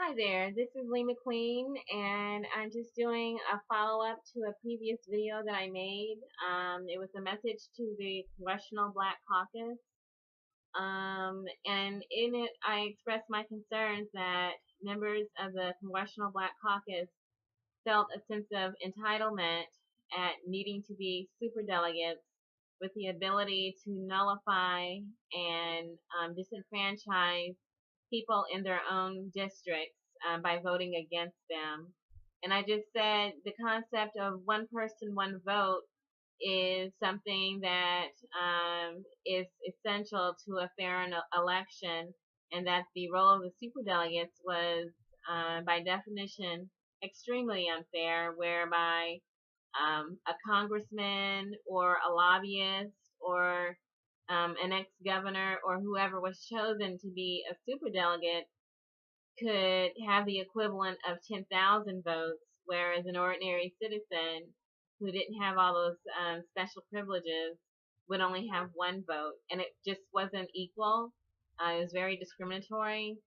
Hi there, this is Lee McQueen, and I'm just doing a follow-up to a previous video that I made. It was a message to the Congressional Black Caucus, and in it I expressed my concerns that members of the Congressional Black Caucus felt a sense of entitlement at needing to be superdelegates with the ability to nullify and disenfranchise people in their own districts by voting against them. And I just said the concept of one person, one vote is something that is essential to a fair election, and that the role of the superdelegates was, by definition, extremely unfair, whereby a congressman or a lobbyist or an ex-governor or whoever was chosen to be a superdelegate could have the equivalent of 10,000 votes, whereas an ordinary citizen who didn't have all those special privileges would only have one vote. And it just wasn't equal. It was very discriminatory,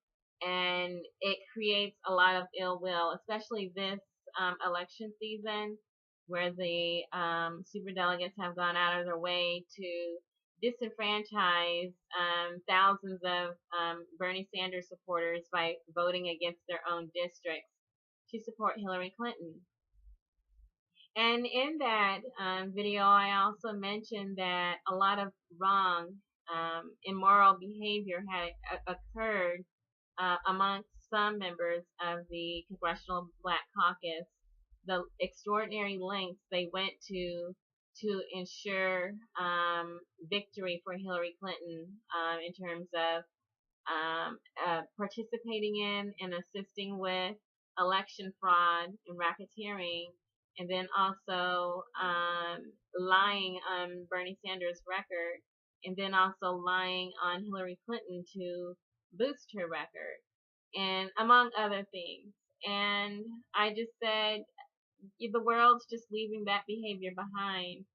and it creates a lot of ill will, especially this election season, where the superdelegates have gone out of their way to disenfranchise thousands of Bernie Sanders supporters by voting against their own districts to support Hillary Clinton. And in that video, I also mentioned that a lot of wrong, immoral behavior had occurred amongst some members of the Congressional Black Caucus. The extraordinary lengths they went to ensure victory for Hillary Clinton in terms of participating in and assisting with election fraud and racketeering, and then also lying on Bernie Sanders' record, and then also lying on Hillary Clinton to boost her record, and among other things. And I just said, the world's just leaving that behavior behind.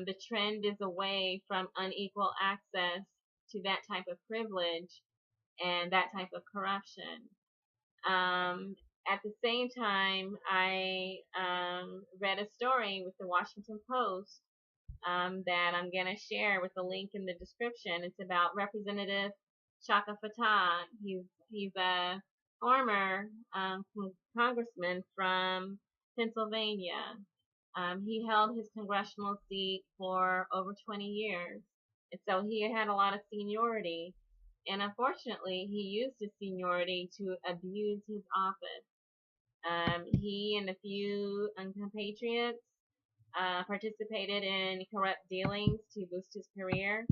The trend is away from unequal access to that type of privilege and that type of corruption. At the same time, I read a story with the Washington Post that I'm going to share with the link in the description. It's about Representative Chaka Fattah. He's a former congressman from Pennsylvania. He held his congressional seat for over 20 years, and so he had a lot of seniority. And unfortunately, he used his seniority to abuse his office. He and a few compatriots participated in corrupt dealings to boost his career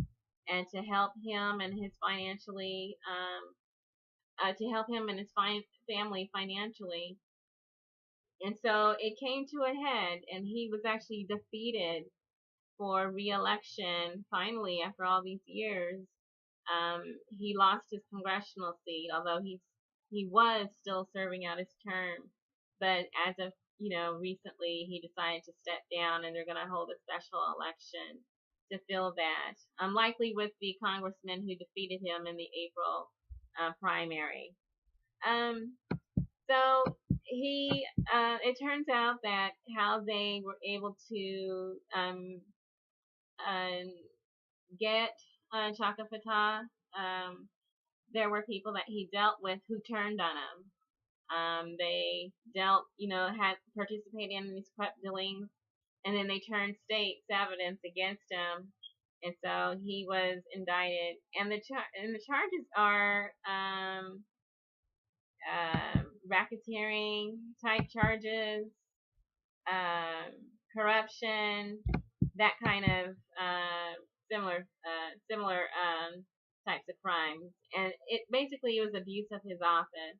and to help him and his family financially. And so it came to a head, and he was actually defeated for re-election finally after all these years. He lost his congressional seat, although he was still serving out his term. But as of recently, he decided to step down, and they're going to hold a special election to fill that. Unlikely with the congressman who defeated him in the April primary. So it turns out that how they were able to get Chaka Fattah, there were people that he dealt with who turned on him. They had participated in these corrupt dealings, and then they turned state's evidence against him, and so he was indicted. And the charges are racketeering type charges, corruption, that kind of similar types of crimes. And it basically was abuse of his office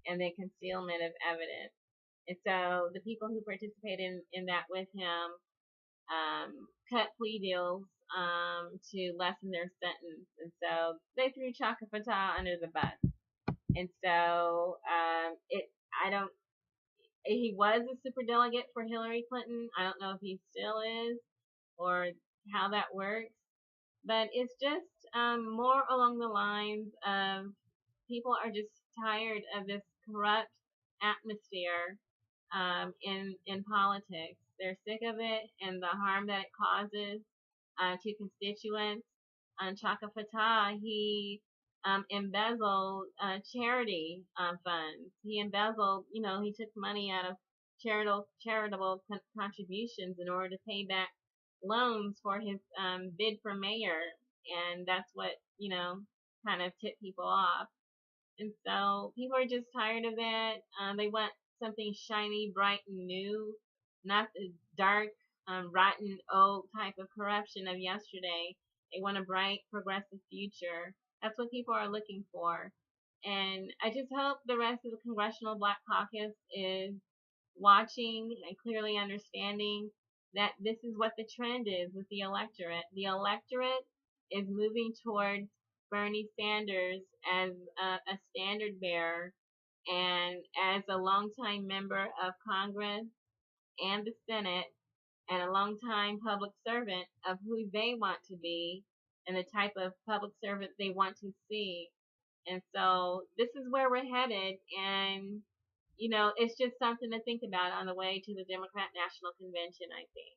and then concealment of evidence. And so the people who participated in that with him cut plea deals to lessen their sentence. And so they threw Chaka Fattah under the bus. And so he was a superdelegate for Hillary Clinton. I don't know if he still is or how that works, but it's just more along the lines of people are just tired of this corrupt atmosphere in politics. They're sick of it and the harm that it causes to constituents. Chaka Fattah, he embezzled charity funds. He embezzled, he took money out of charitable contributions in order to pay back loans for his bid for mayor, and that's what kind of tipped people off. And so people are just tired of that. They want something shiny, bright, and new, not the dark, rotten, old type of corruption of yesterday. They want a bright, progressive future. That's what people are looking for. And I just hope the rest of the Congressional Black Caucus is watching and clearly understanding that this is what the trend is with the electorate. The electorate is moving towards Bernie Sanders as a standard bearer and as a longtime member of Congress and the Senate and a longtime public servant of who they want to be and the type of public servant they want to see. And so this is where we're headed, and it's just something to think about on the way to the Democrat National Convention, I think.